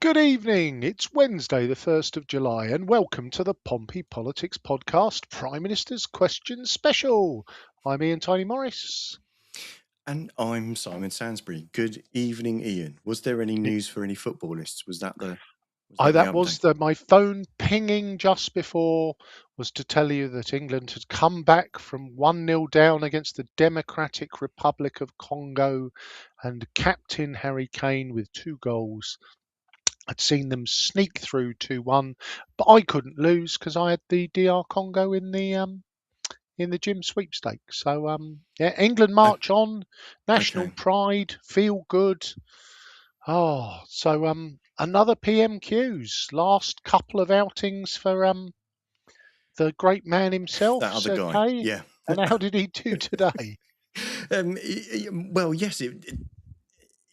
Good evening. It's Wednesday, the 1st of July, and welcome to the Pompey Politics Podcast, Prime Minister's Questions Special. I'm Ian Tiny Morris. And I'm Simon Sansbury. Good evening, Ian. Was there any news for any footballists? Was that the My phone pinging just before was to tell you that England had come back from 1-0 down against the Democratic Republic of Congo, and Captain Harry Kane with 2 goals. I'd seen them sneak through 2-1, but I couldn't lose because I had the DR Congo in the gym sweepstakes. So England march on, national pride, feel good. Another PMQs. Last couple of outings for the great man himself, that other guy? Kay. Yeah. And how did he do today? Well, yes,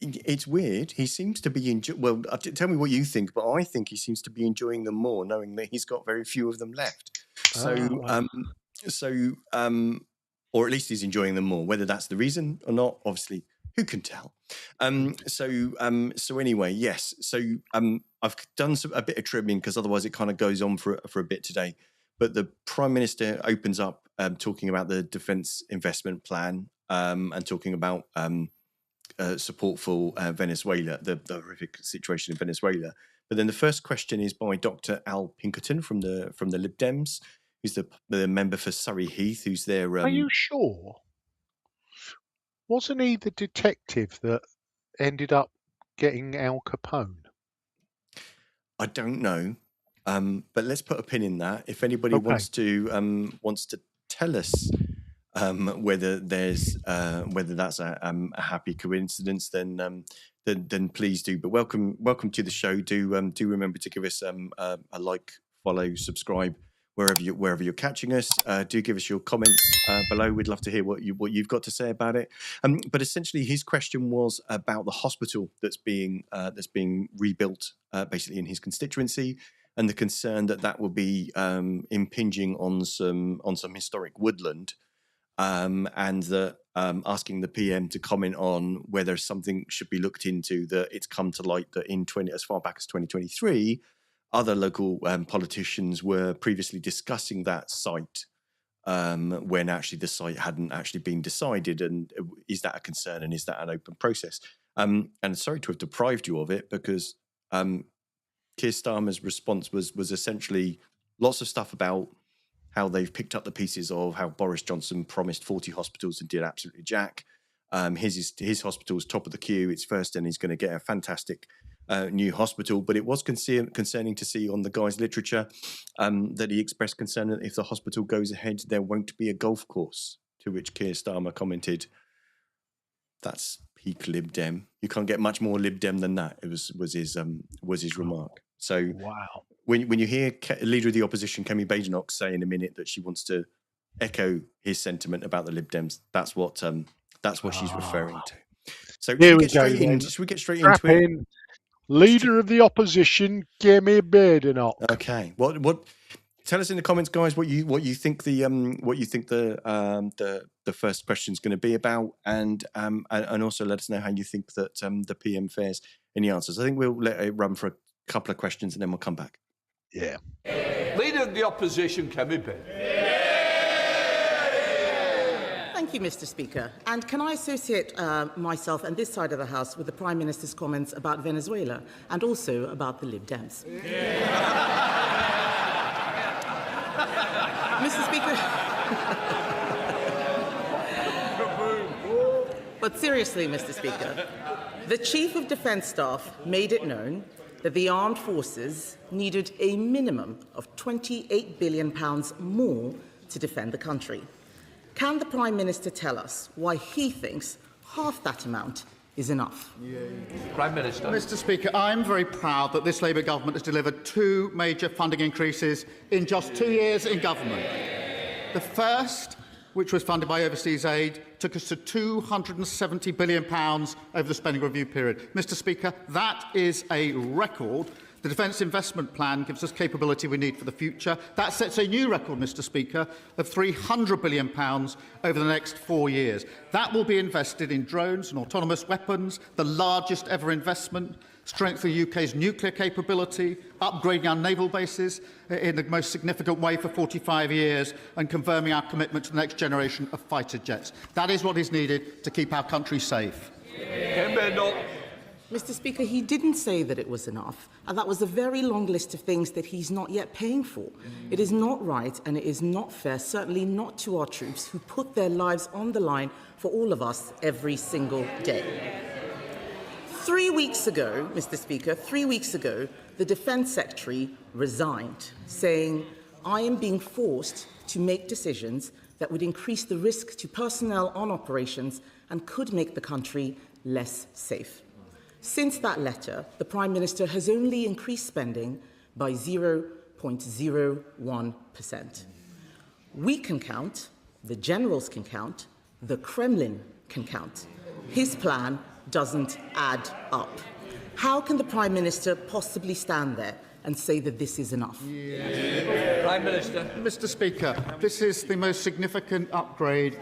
it's weird. He seems to be tell me what you think, but I think he seems to be enjoying them more, knowing that he's got very few of them left. Or at least he's enjoying them more. Whether that's the reason or not, obviously, who can tell? Anyway, yes. I've done a bit of trimming because otherwise it kind of goes on for a bit today. But the Prime Minister opens up talking about the Defence Investment Plan and talking about support for Venezuela, the horrific situation in Venezuela. But then the first question is by Dr. Al Pinkerton from the Lib Dems, who's the member for Surrey Heath, who's there. Are you sure? Wasn't he the detective that ended up getting Al Capone? I don't know, but let's put a pin in that. If anybody wants to tell us whether that's a happy coincidence, then please do. But welcome to the show. Do remember to give us a like, follow, subscribe wherever you're catching us. Do give us your comments below. We'd love to hear what you've got to say about it. But essentially, his question was about the hospital that's being rebuilt, basically in his constituency, and the concern that will be impinging on some historic woodland, and that asking the PM to comment on whether something should be looked into. That it's come to light that as far back as 2023. Other local politicians were previously discussing that site when actually the site hadn't actually been decided. And is that a concern, and is that an open process? And sorry to have deprived you of it, because Keir Starmer's response was essentially lots of stuff about how they've picked up the pieces of how Boris Johnson promised 40 hospitals and did absolutely jack. His hospital's top of the queue. It's first, and he's going to get a fantastic new hospital. But it was concerning to see on the guy's literature that he expressed concern that if the hospital goes ahead, there won't be a golf course. To which Keir Starmer commented, "That's peak Lib Dem. You can't get much more Lib Dem than that." It was his remark. So wow. When you hear Leader of the Opposition Kemi Badenoch say in a minute that she wants to echo his sentiment about the Lib Dems, that's what she's referring to. So should we get straight into it? Leader of the Opposition Kemi Badenoch. Okay. What? Tell us in the comments, guys, what you think the first question is going to be about, and also let us know how you think that the PM fares in the answers. I think we'll let it run for a couple of questions and then we'll come back. Yeah. Leader of the Opposition Kemi Badenoch. Thank you, Mr. Speaker. And can I associate myself and this side of the House with the Prime Minister's comments about Venezuela and also about the Lib Dems? Mr. Speaker. But seriously, Mr. Speaker, the Chief of Defence Staff made it known that the armed forces needed a minimum of £28 billion more to defend the country. Can the Prime Minister tell us why he thinks half that amount is enough? Prime Minister. Mr. Speaker, I'm very proud that this Labour government has delivered 2 major funding increases in just 2 years in government. The first, which was funded by overseas aid, took us to £270 billion over the spending review period. Mr. Speaker, that is a record. The Defence Investment Plan gives us capability we need for the future. That sets a new record, Mr. Speaker, of £300 billion over the next 4 years. That will be invested in drones and autonomous weapons, the largest ever investment strengthen the UK's nuclear capability, upgrading our naval bases in the most significant way for 45 years, and confirming our commitment to the next generation of fighter jets. That is what is needed to keep our country safe. Mr. Speaker, he didn't say that it was enough, and that was a very long list of things that he's not yet paying for. It is not right and it is not fair, certainly not to our troops who put their lives on the line for all of us every single day. 3 weeks ago, Mr. Speaker, 3 weeks ago, the Defence Secretary resigned, saying, "I am being forced to make decisions that would increase the risk to personnel on operations and could make the country less safe." Since that letter, the Prime Minister has only increased spending by 0.01%. We can count, the generals can count, the Kremlin can count. His plan doesn't add up. How can the Prime Minister possibly stand there and say that this is enough? Prime Minister. Mr. Speaker, this is the most significant upgrade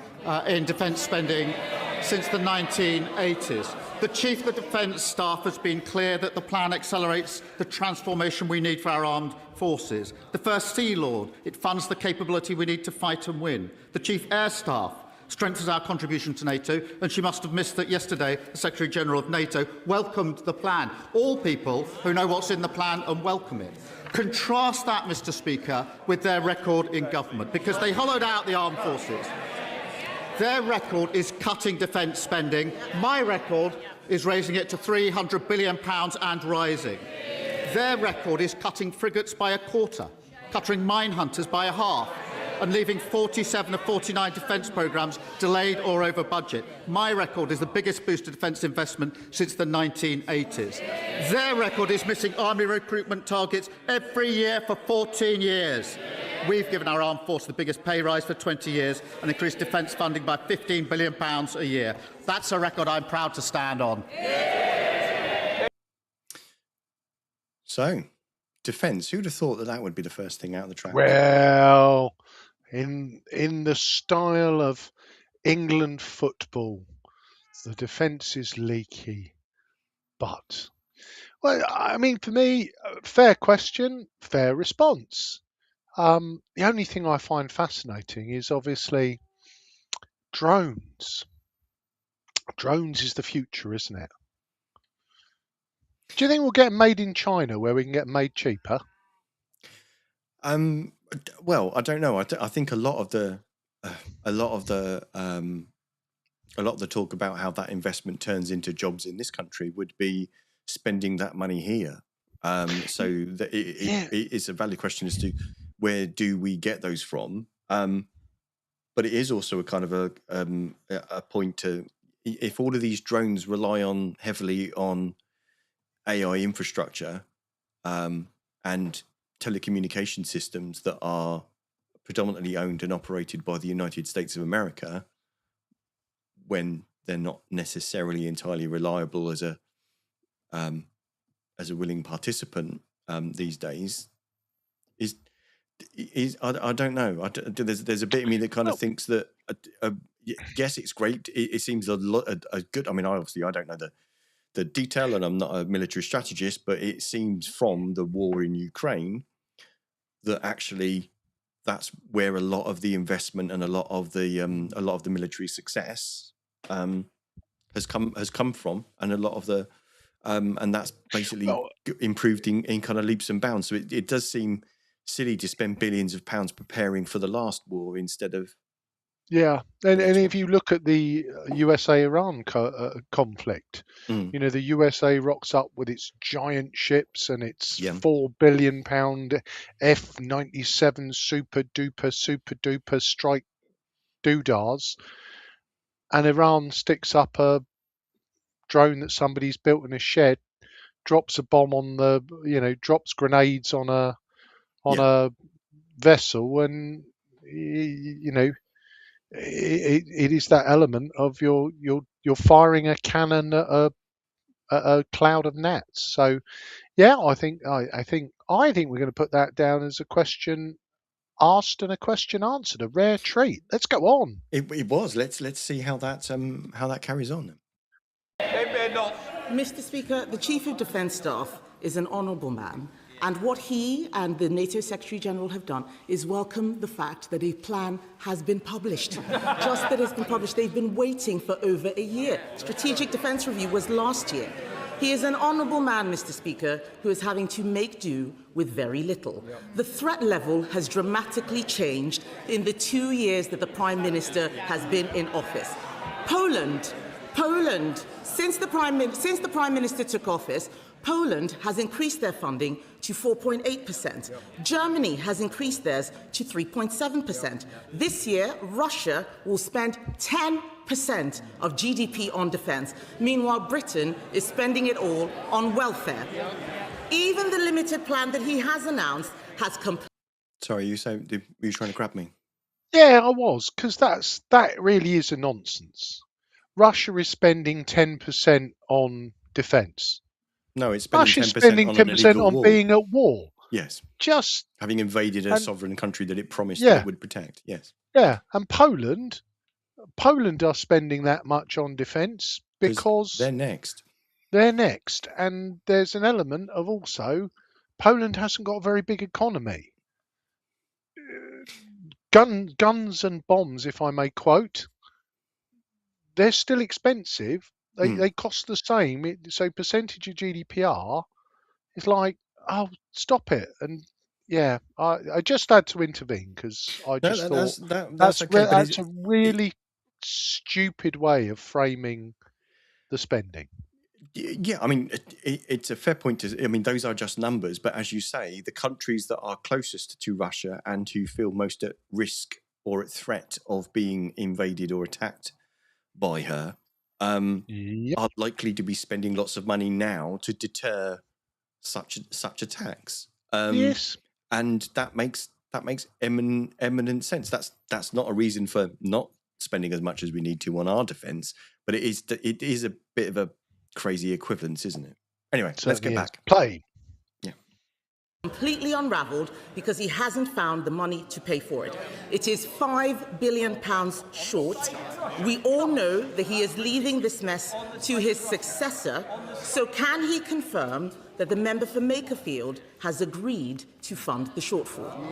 in defence spending since the 1980s. The Chief of the Defence Staff has been clear that the plan accelerates the transformation we need for our armed forces. The First Sea Lord, it funds the capability we need to fight and win. The Chief Air Staff strengthens our contribution to NATO, and she must have missed that yesterday the Secretary-General of NATO welcomed the plan. All people who know what's in the plan and welcome it. Contrast that, Mr. Speaker, with their record in government, because they hollowed out the armed forces. Their record is cutting defence spending. My record is raising it to £300 billion and rising. Their record is cutting frigates by a quarter, cutting mine hunters by a half, and leaving 47 of 49 defence programmes delayed or over budget. My record is the biggest boost to defence investment since the 1980s. Their record is missing army recruitment targets every year for 14 years. We've given our armed force the biggest pay rise for 20 years and increased defence funding by £15 billion a year. That's a record I'm proud to stand on. So, defence. Who'd have thought that that would be the first thing out of the track? Well, in the style of England football, the defence is leaky. But, well, I mean, for me, fair question, fair response. The only thing I find fascinating is obviously drones. Drones is the future, isn't it? Do you think we'll get them made in China where we can get them made cheaper? Well, I don't know. I think a lot of the talk about how that investment turns into jobs in this country would be spending that money here. So that it is a valid question as to where do we get those from. But it is also a kind of a point to, if all of these drones rely heavily on AI infrastructure and telecommunication systems that are predominantly owned and operated by the United States of America, when they're not necessarily entirely reliable as a willing participant these days, is I don't know. There's a bit of me that kind of thinks that yes, it's great. It seems a good. I mean, I don't know the detail, and I'm not a military strategist, but it seems from the war in Ukraine that actually that's where a lot of the investment and a lot of the military success has come from, and a lot of the and that's basically improved in kind of leaps and bounds. So it does seem silly to spend billions of pounds preparing for the last war instead of and if you look at the USA-Iran conflict, you know, the USA rocks up with its giant ships and its £4 billion F-97 super duper strike doodahs, and Iran sticks up a drone that somebody's built in a shed, drops a bomb on drops grenades on a vessel, and it is that element of you're firing a cannon at a cloud of gnats. So I think we're going to put that down as a question asked and a question answered, a rare treat. Let's go on. It was. Let's see how that carries on. Kemi Badenoch. Mr. Speaker, the Chief of Defence Staff is an honourable man, and what he and the NATO Secretary-General have done is welcome the fact that a plan has been published. Just that it's been published. They've been waiting for over a year. Strategic Defence Review was last year. He is an honourable man, Mr. Speaker, who is having to make do with very little. The threat level has dramatically changed in the 2 years that the Prime Minister has been in office. Poland, since the Prime Minister took office, Poland has increased their funding to 4.8%. Germany has increased theirs to 3.7%. This year, Russia will spend 10% of GDP on defence. Meanwhile, Britain is spending it all on welfare. Even the limited plan that he has announced has Sorry, were you trying to grab me? Yeah, I was, because that really is a nonsense. Russia is spending 10% on defence. No, it's spending Russia's 10% spending on an 10% illegal on war. being at war. Yes. Just having invaded a sovereign country that it promised yeah, that it would protect. Yes. Yeah, and Poland are spending that much on defence because they're next. They're next, and there's an element of also Poland hasn't got a very big economy. Guns and bombs, if I may quote, they're still expensive. They cost the same. So percentage of GDPR is like, oh, stop it. And yeah, I just had to intervene because I just thought that's a really stupid way of framing the spending. Yeah, I mean, it's a fair point. I mean, those are just numbers. But as you say, the countries that are closest to Russia and who feel most at risk or at threat of being invaded or attacked by her are likely to be spending lots of money now to deter such attacks. Yes, and that makes eminent sense. That's not a reason for not spending as much as we need to on our defence, but it is a bit of a crazy equivalence, isn't it? Anyway, let's get back. Play. Yeah. Completely unravelled because he hasn't found the money to pay for it. It is £5 billion short. We all know that he is leaving this mess to his successor. So can he confirm that the member for Makerfield has agreed to fund the shortfall?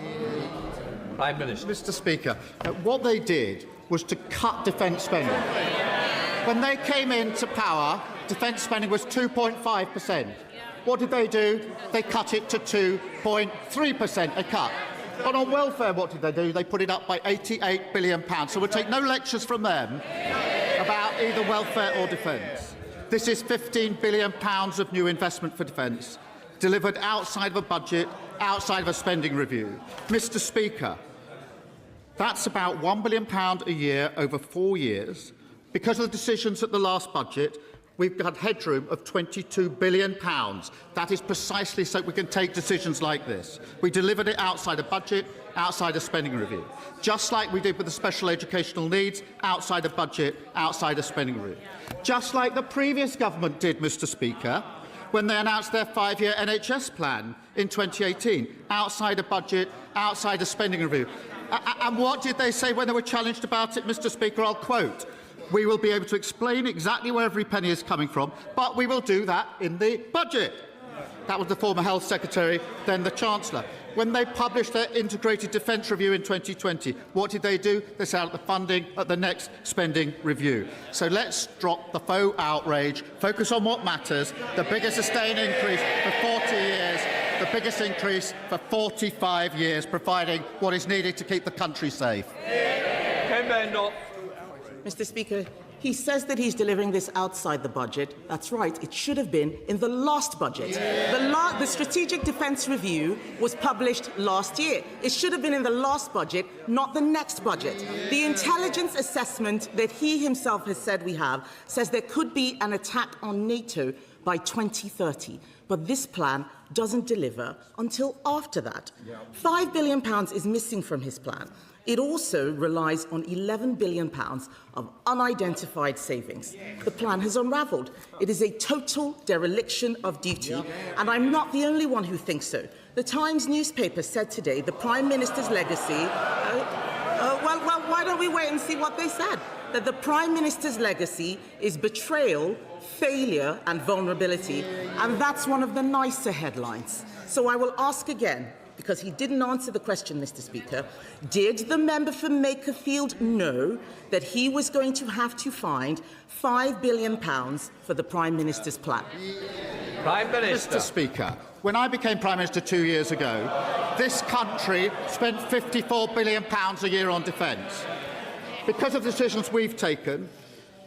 Prime Minister. Mr. Speaker, what they did was to cut defence spending. When they came into power, defence spending was 2.5%. What did they do? They cut it to 2.3%, a cut. But on welfare, what did they do? They put it up by £88 billion. So we'll take no lectures from them about either welfare or defence. This is £15 billion of new investment for defence, delivered outside of a budget, outside of a spending review. Mr. Speaker, that's about £1 billion a year over 4 years. Because of the decisions at the last budget, we've got headroom of £22 billion. That is precisely so we can take decisions like this. We delivered it outside a budget, outside a spending review. Just like we did with the special educational needs, outside a budget, outside a spending review. Just like the previous government did, Mr. Speaker, when they announced their 5-year NHS plan in 2018, outside a budget, outside a spending review. And what did they say when they were challenged about it, Mr. Speaker? I'll quote. We will be able to explain exactly where every penny is coming from, but we will do that in the budget. That was the former Health Secretary, then the Chancellor. When they published their integrated defence review in 2020, what did they do? They set out the funding at the next spending review. So let's drop the faux outrage, focus on what matters, the biggest sustained increase for 40 years, the biggest increase for 45 years, providing what is needed to keep the country safe. Kemi Badenoch. Mr. Speaker, he says that he's delivering this outside the budget. That's right, it should have been in the last budget. The Strategic Defence Review was published last year. It should have been in the last budget, not the next budget. The intelligence assessment that he himself has said we have says there could be an attack on NATO by 2030. But this plan doesn't deliver until after that. £5 billion is missing from his plan. It also relies on £11 billion of unidentified savings. The plan has unravelled. It is a total dereliction of duty, and I'm not the only one who thinks so. The Times newspaper said today the Prime Minister's legacy... well, why don't we wait and see what they said? that the Prime Minister's legacy is betrayal, failure and vulnerability, and that's one of the nicer headlines. So I will ask again, because he didn't answer the question, Mr. Speaker, did the member for Makerfield know that he was going to have to find £5 billion for the Prime Minister's plan? Prime Minister. Mr. Speaker, when I became Prime Minister 2 years ago, this country spent £54 billion a year on defence. Because of the decisions we've taken,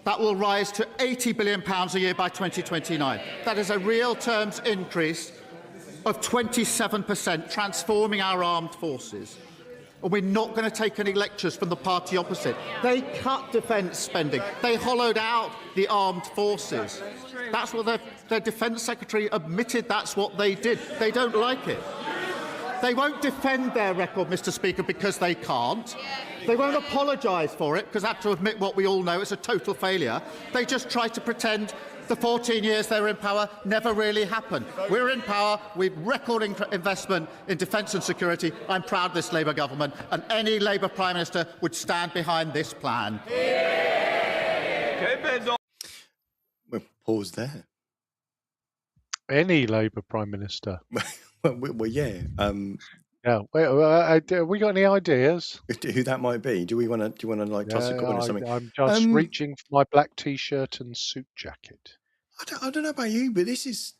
that will rise to £80 billion a year by 2029. That is a real terms increase of 27%, transforming our armed forces. And we're not going to take any lectures from the party opposite. They cut defence spending. They hollowed out the armed forces. That's what their Defence Secretary admitted that's what they did. They don't like it. They won't defend their record, Mr. Speaker, because they can't. They won't apologise for it, because they have to admit what we all know, it's a total failure. They just try to pretend the 14 years they were in power never really happened. We're in power with record investment in defence and security. I'm proud of this Labour government, and any Labour Prime Minister would stand behind this plan. We'll pause there. Any Labour Prime Minister. Well, yeah. Yeah. Have we got any ideas? Who that might be? Do you want to like toss a coin or something? I'm just reaching for my black T-shirt and suit jacket. I don't know about you, but this is.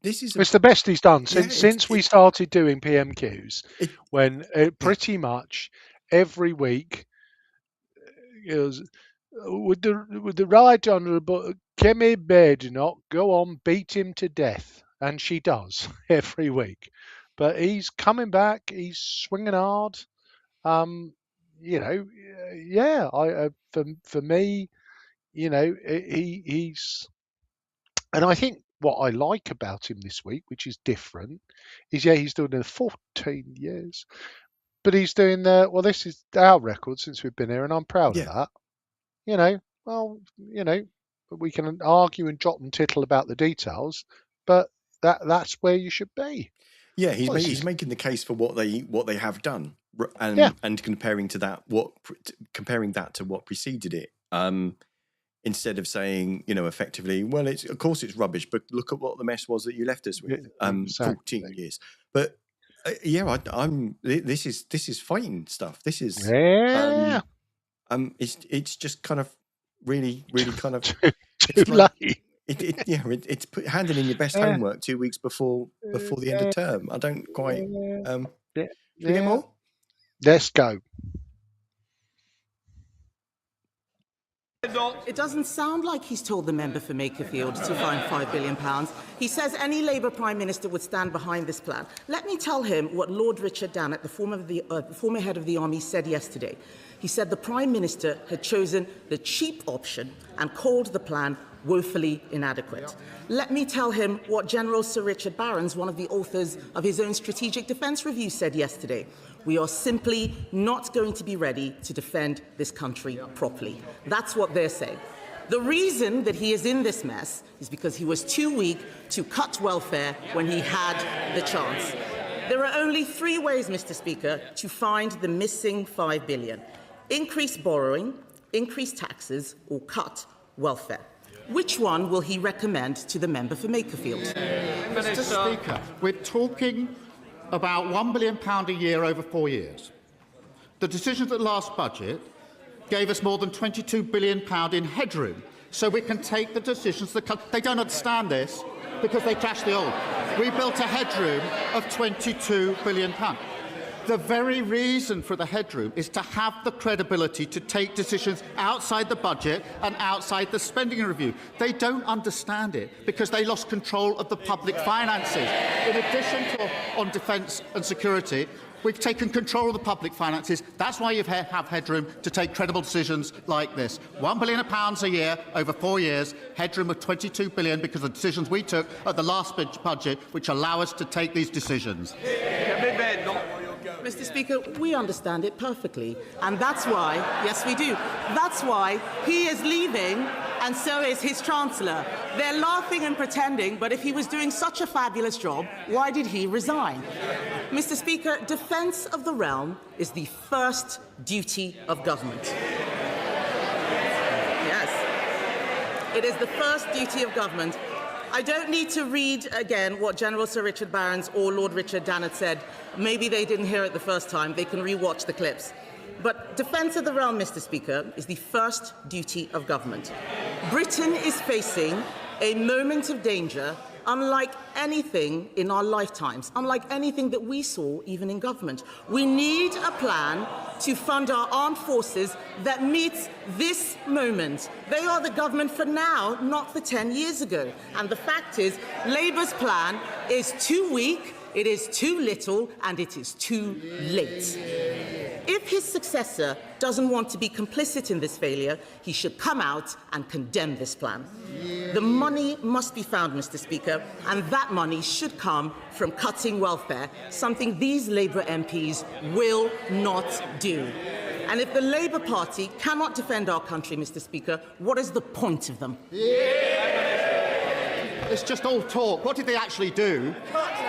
It's the best he's done since we started doing PMQs. When pretty much every week, would the Right Honourable Kemi Badenoch go on, beat him to death, and she does every week. But he's coming back. He's swinging hard. For me, he's, and I think what I like about him this week, which is different, is he's doing the 14 years, but he's doing this is our record since we've been here, and I'm proud of that. We can argue and jot and tittle about the details, but that's where you should be. Yeah, he's making the case for what they have done, and comparing that to what preceded it. Instead of saying, effectively, well, of course it's rubbish, but look at what the mess was that you left us with. Exactly. 14 years. But this is fighting stuff. This is it's just kind of really kind of too late. It's handing in your best homework 2 weeks before the end of term. I don't quite. Should we get more? Let's go. It doesn't sound like he's told the member for Makerfield to find £5 billion. He says any Labour Prime Minister would stand behind this plan. Let me tell him what Lord Richard Dannett, the former head of the Army, said yesterday. He said the Prime Minister had chosen the cheap option and called the plan woefully inadequate. Let me tell him what General Sir Richard Barrons, one of the authors of his own Strategic Defence Review, said yesterday. We are simply not going to be ready to defend this country properly. That's what they're saying. The reason that he is in this mess is because he was too weak to cut welfare when he had the chance. There are only three ways, Mr. Speaker, to find the missing $5 billion. Increase borrowing, increase taxes, or cut welfare. Which one will he recommend to the member for Makerfield? Mr. Speaker, we're talking about £1 billion a year over 4 years. The decisions at the last budget gave us more than £22 billion in headroom, so we can take the decisions that come. They don't understand this because they trashed the old. We built a headroom of £22 billion. The very reason for the headroom is to have the credibility to take decisions outside the budget and outside the spending review. They don't understand it because they lost control of the public finances. In addition to on defence and security, we've taken control of the public finances. That's why you have headroom to take credible decisions like this. £1 billion a year over 4 years, headroom of £22 billion because of the decisions we took at the last budget, which allow us to take these decisions. Mr. Speaker, we understand it perfectly, and that's why, yes we do, that's why he is leaving and so is his Chancellor. They're laughing and pretending, but if he was doing such a fabulous job, why did he resign? Mr. Speaker, defence of the realm is the first duty of government. It is the first duty of government. I don't need to read again what General Sir Richard Barrons or Lord Richard Dannatt said. Maybe they didn't hear it the first time. They can re-watch the clips. But defence of the realm, Mr. Speaker, is the first duty of government. Britain is facing a moment of danger unlike anything in our lifetimes, unlike anything that we saw even in government. We need a plan to fund our armed forces that meets this moment. They are the government for now, not for 10 years ago. And the fact is, Labour's plan is too weak, it is too little, and it is too late. If his successor doesn't want to be complicit in this failure, he should come out and condemn this plan. The money must be found, Mr. Speaker, and that money should come from cutting welfare, something these Labour MPs will not do. And if the Labour Party cannot defend our country, Mr. Speaker, what is the point of them? It's just all talk. What did they actually do?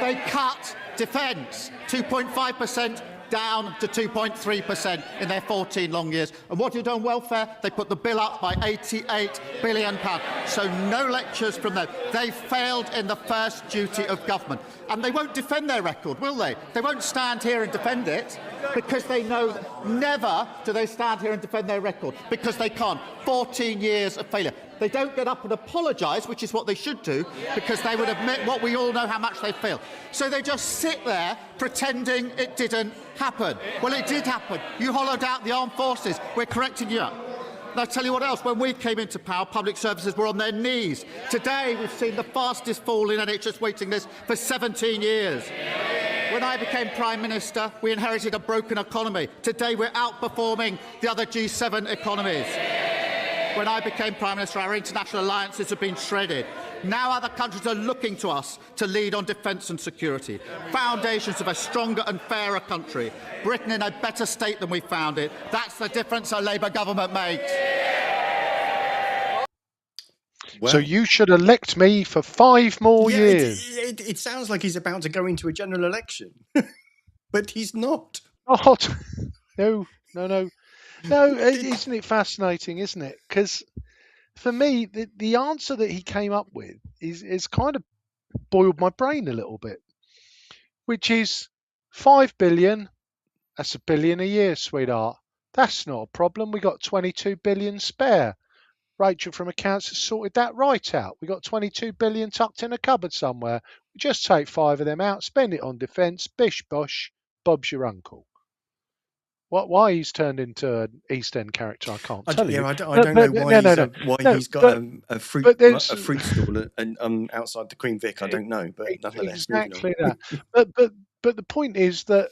They cut defence, 2.5% down to 2.3% in their 14 long years. And what did on welfare? They put the bill up by £88 billion. So no lectures from them. They failed in the first duty of government. And they won't defend their record, will they? They won't stand here and defend it because they know that never do they stand here and defend their record because they can't. 14 years of failure. They don't get up and apologise, which is what they should do, because they would admit what we all know how much they failed. So they just sit there pretending it didn't happen. Well, it did happen. You hollowed out the armed forces. We're correcting you. And I tell you what else, when we came into power, public services were on their knees. Today, we've seen the fastest fall in NHS waiting lists for 17 years. When I became Prime Minister, we inherited a broken economy. Today, we're outperforming the other G7 economies. When I became Prime Minister, our international alliances have been shredded. Now other countries are looking to us to lead on defence and security, foundations of a stronger and fairer country. Britain in a better state than we found it. That's the difference a Labour government makes. Well, so you should elect me for 5 more years. It sounds like he's about to go into a general election, but he's not. Oh, no. No, isn't it fascinating, isn't it? Because for me, the answer that he came up with is kind of boiled my brain a little bit, which is 5 billion, that's $1 billion a year, sweetheart. That's not a problem. We got 22 billion spare. Rachel from accounts has sorted that right out. We got 22 billion tucked in a cupboard somewhere. We just take 5 of them out, spend it on defence, bish bosh, Bob's your uncle. Why he's turned into an East End character, I can't tell you. I don't know why he's got a fruit stall outside the Queen Vic. I don't know, but nonetheless, exactly that. But the point is that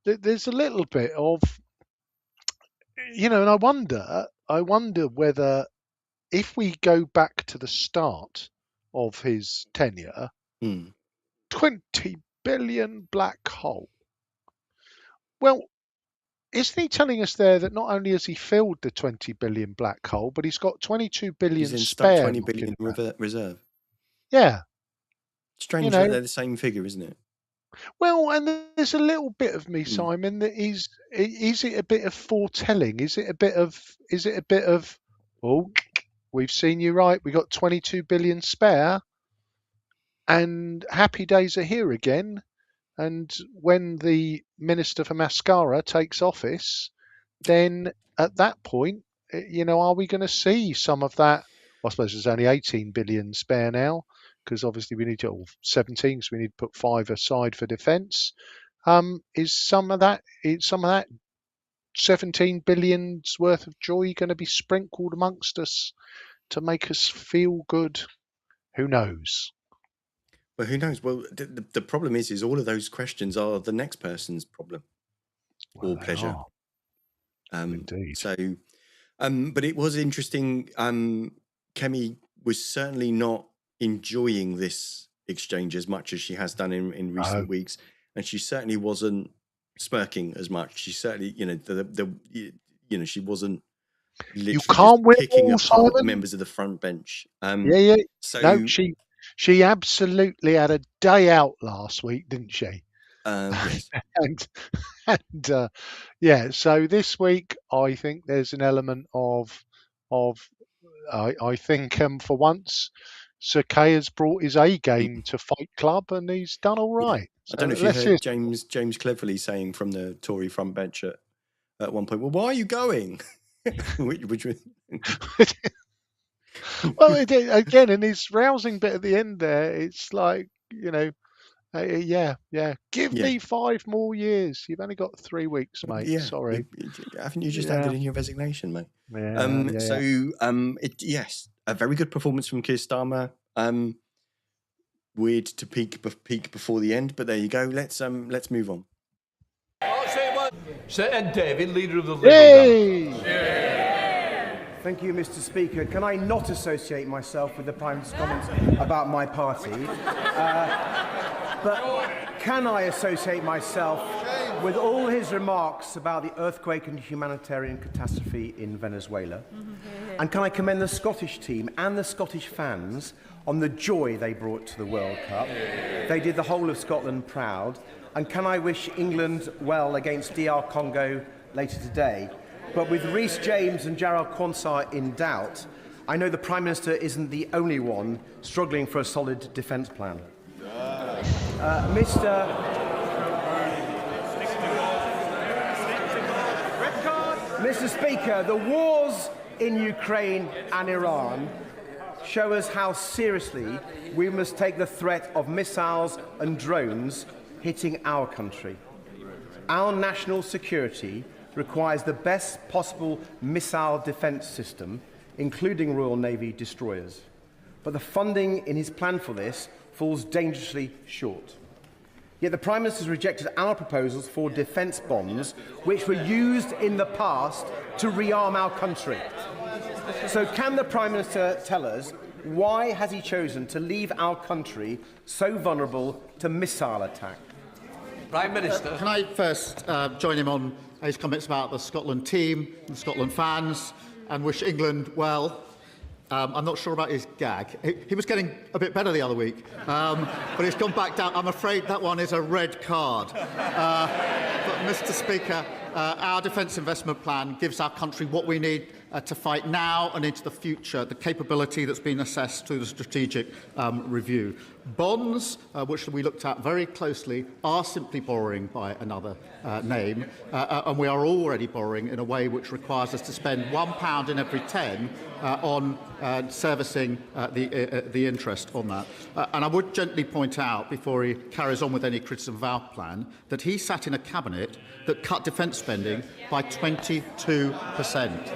there's a little bit of, and I wonder whether if we go back to the start of his tenure, 20 billion black hole. Well, isn't he telling us there that not only has he filled the 20 billion black hole, but he's got 22 billion he's spare? 20 billion reserve. Yeah. Strange that they're the same figure, isn't it? Well, and there's a little bit of me, Simon, that is it a bit of foretelling? Is it a bit of, oh, we've seen you right, we got 22 billion spare and happy days are here again. And when the Minister for Mascara takes office, then at that point, are we going to see some of that? Well, I suppose there's only 18 billion spare now, because obviously we need to, 17, because we need to put 5 aside for defence. Is some of that 17 billion's worth of joy going to be sprinkled amongst us to make us feel good? Who knows? Well, who knows? Well, the problem is all of those questions are the next person's problem or pleasure. Indeed. So, but it was interesting. Kemi was certainly not enjoying this exchange as much as she has done in recent weeks, and she certainly wasn't smirking as much. She certainly, she wasn't. You can't win picking all, apart Simon. Members of the front bench. So no, she absolutely had a day out last week, didn't she? Yes. So this week I think there's an element of I think for once, Sir Keir's brought his A game to Fight Club, and he's done all Yeah. right. I don't know if you heard James Cleverly saying from the Tory front bench at one point, well, why are you going? which Well, again, in his rousing bit at the end there, it's like, yeah. Give me 5 more years. You've only got 3 weeks, mate. Yeah, Sorry. Haven't you just handed in your resignation, mate? Yeah. So, yes, a very good performance from Keir Starmer. Weird to peak before the end, but there you go. Let's move on. Sir Ed David, leader of the Liberal Democrats. Thank you, Mr. Speaker. Can I not associate myself with the Prime Minister's comments about my party? But can I associate myself with all his remarks about the earthquake and humanitarian catastrophe in Venezuela? And can I commend the Scottish team and the Scottish fans on the joy they brought to the World Cup? They did the whole of Scotland proud. And can I wish England well against DR Congo later today? But with Rhys James and Gerald Quansah in doubt, I know the Prime Minister isn't the only one struggling for a solid defence plan. Mr. Speaker, the wars in Ukraine and Iran show us how seriously we must take the threat of missiles and drones hitting our country. Our national security requires the best possible missile defence system, including Royal Navy destroyers. But the funding in his plan for this falls dangerously short. Yet the Prime Minister has rejected our proposals for defence bonds, which were used in the past to rearm our country. So can the Prime Minister tell us why has he chosen to leave our country so vulnerable to missile attack? Prime Minister. Can I first join him on his comments about the Scotland team, the Scotland fans, and wish England well? I'm not sure about his gag. He was getting a bit better the other week, but he's gone back down. I'm afraid that one is a red card. But, Mr. Speaker, our defence investment plan gives our country what we need to fight now and into the future, the capability that's been assessed through the strategic review. Bonds, which we looked at very closely, are simply borrowing by another name, and we are already borrowing in a way which requires us to spend £1 in every 10 on servicing the interest on that. And I would gently point out, before he carries on with any criticism of our plan, that he sat in a cabinet that cut defence spending by 22%.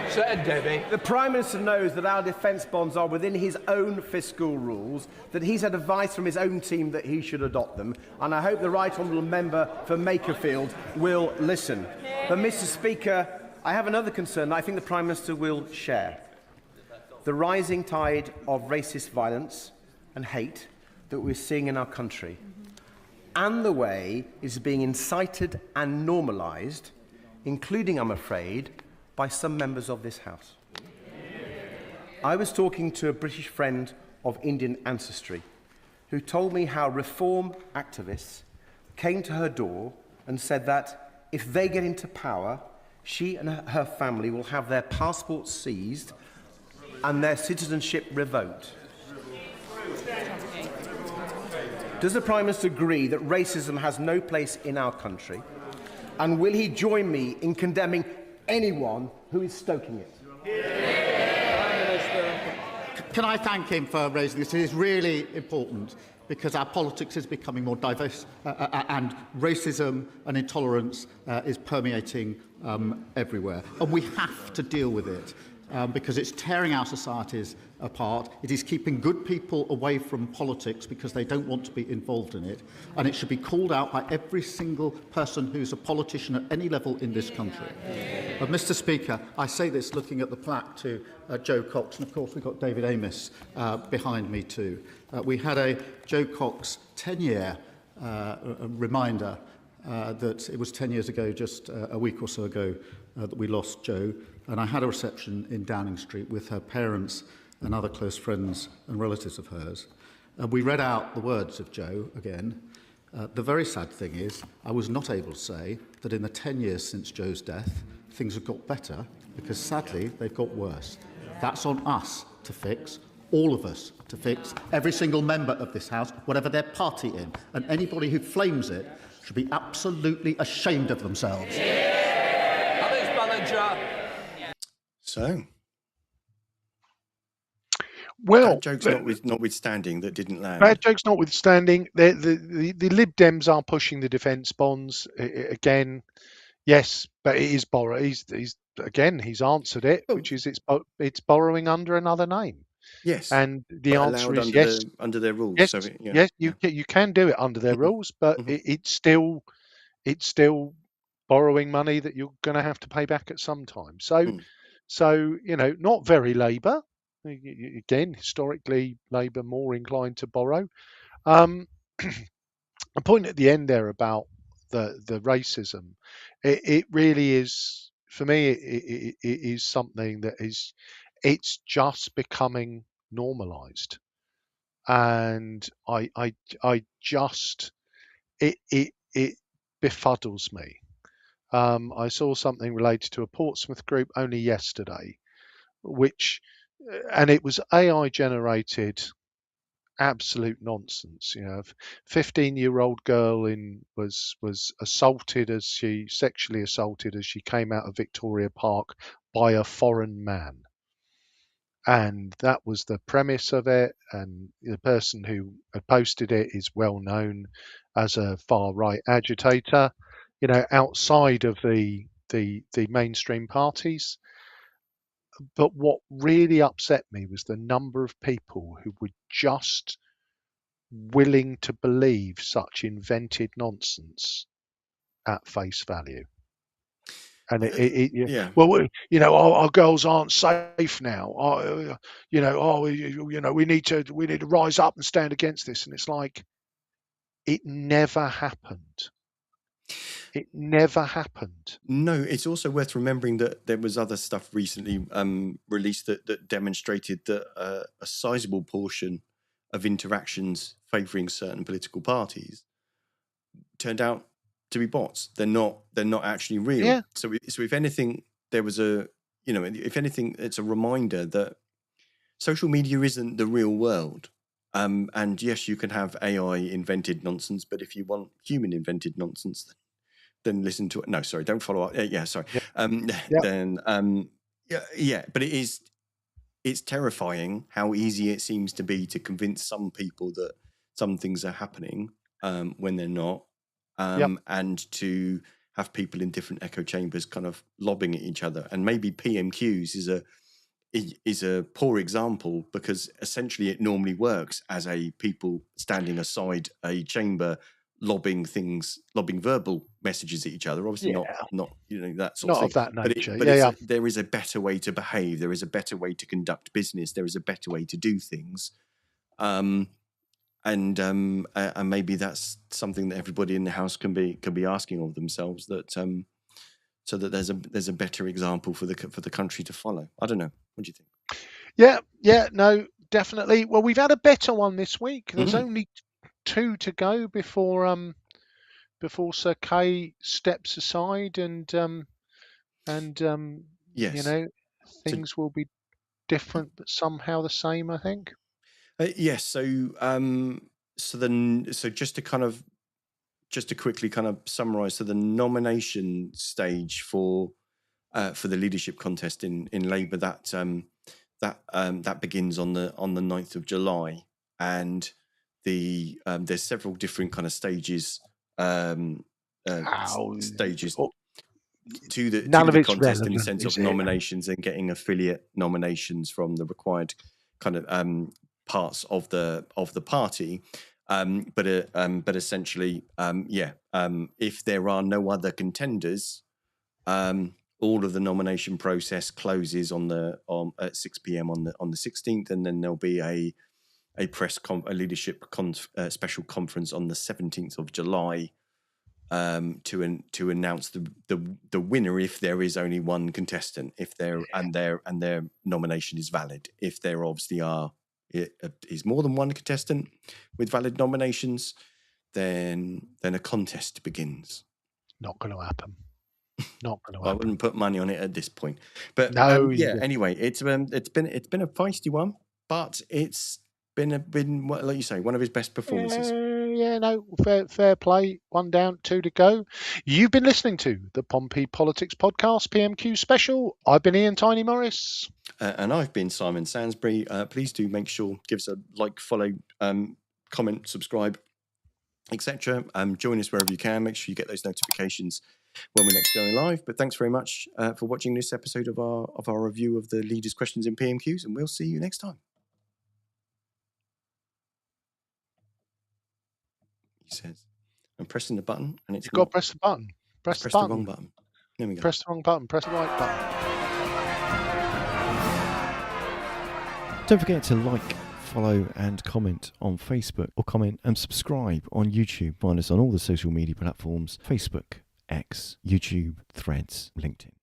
Sir Ed Davey. The Prime Minister knows that our defence bonds are within his own fiscal rules, that he's had advice from his own team that he should adopt them, and I hope the Right Honourable Member for Makerfield will listen. But, Mr. Speaker, I have another concern that I think the Prime Minister will share. The rising tide of racist violence and hate that we're seeing in our country, and the way it's being incited and normalised, including, I'm afraid, by some members of this House. I was talking to a British friend of Indian ancestry who told me how reform activists came to her door and said that if they get into power, she and her family will have their passports seized and their citizenship revoked. Does the Prime Minister agree that racism has no place in our country? And will he join me in condemning anyone who is stoking it? Can I thank him for raising this? It is really important because our politics is becoming more diverse and racism and intolerance is permeating everywhere. And we have to deal with it because it's tearing our societies apart. It is keeping good people away from politics because they don't want to be involved in it. And it should be called out by every single person who's a politician at any level in this country. But, Mr. Speaker, I say this looking at the plaque to Joe Cox, and of course we've got David Amos behind me too. We had a Joe Cox 10-year reminder that it was 10 years ago, just a week or so ago, that we lost Joe. And I had a reception in Downing Street with her parents and other close friends and relatives of hers. We read out the words of Joe again. The very sad thing is I was not able to say that in the 10 years since Joe's death, things have got better, because sadly they've got worse. That's on us to fix, all of us to fix, every single member of this House, whatever their party in. And anybody who flames it should be absolutely ashamed of themselves. So, well, bad jokes notwithstanding, that didn't land. Bad jokes notwithstanding, the Lib Dems are pushing the defence bonds again. Yes, but it is borrow. He's answered it, which is it's borrowing under another name. Yes, and the answer is under yes. Under their rules. Yes, So you can do it under their rules, but it's still borrowing money that you're going to have to pay back at some time. So not very Labour. Again, historically, Labour more inclined to borrow. A point at the end there about the racism. It really is, for me. It is something that it's just becoming normalised, and I just it befuddles me. I saw something related to a Portsmouth group only yesterday, and it was AI generated absolute nonsense. 15-year-old girl was sexually assaulted as she came out of Victoria Park by a foreign man. And that was the premise of it. And the person who had posted it is well known as a far right agitator, outside of the mainstream parties. But what really upset me was the number of people who were just willing to believe such invented nonsense at face value. And our girls aren't safe now. We need to rise up and stand against this. And it's like, it never happened. It never happened. No, it's also worth remembering that there was other stuff recently released that demonstrated that a sizable portion of interactions favouring certain political parties turned out to be bots. They're not actually real. Yeah. So if anything, there was if anything, it's a reminder that social media isn't the real world. And yes, you can have AI invented nonsense, but if you want human invented nonsense, then listen to it. No, sorry, don't follow up. Sorry. Yep. But it's terrifying how easy it seems to be to convince some people that some things are happening when they're not, and to have people in different echo chambers kind of lobbing at each other. And maybe PMQs is a poor example, because essentially it normally works as a people standing aside a chamber lobbing verbal messages at each other. Obviously not that sort of thing. Not of that nature. But there is a better way to behave. There is a better way to conduct business. There is a better way to do things. And maybe that's something that everybody in the House can be asking of themselves, that so that there's a better example for the country to follow. I don't know. What do you think? Yeah, no, definitely. Well, we've had a better one this week. There's only 2 to go before Sir Keir steps aside, and yes. things will be different but somehow the same, I think. Yes. So just to quickly kind of summarise, so the nomination stage for the leadership contest in Labour, that begins on the 9th of July, and there's several different kind of stages to the contest, in the sense of nominations and getting affiliate nominations from the required kind of parts of the party. But essentially, if there are no other contenders, all of the nomination process closes at 6 p.m. on the 16th, and then there'll be a leadership special conference on the 17th of July to announce the winner, if there is only one contestant, and their nomination is valid. If there obviously is more than one contestant with valid nominations, then a contest begins. Not going to happen. Not going to I happen. wouldn't put money on it at this point. But No, anyway, it's been a feisty one, but it's been like you say, one of his best performances. Fair play. 1 down, 2 to go. You've been listening to the Pompey Politics Podcast PMQ Special. I've been Ian Tiny Morris. And I've been Simon Sansbury. Please do make sure, give us a like, follow, comment, subscribe, etc. Join us wherever you can. Make sure you get those notifications when we're next going live. But thanks very much for watching this episode of our review of the leaders' questions in PMQs, and we'll see you next time. He says, I'm pressing the button, and it's You've got to press the button. Press the wrong button. There we go. Press the wrong button. Press the right button. Don't forget to like, follow and comment on Facebook, or comment and subscribe on YouTube. Find us on all the social media platforms: Facebook, X, YouTube, Threads, LinkedIn.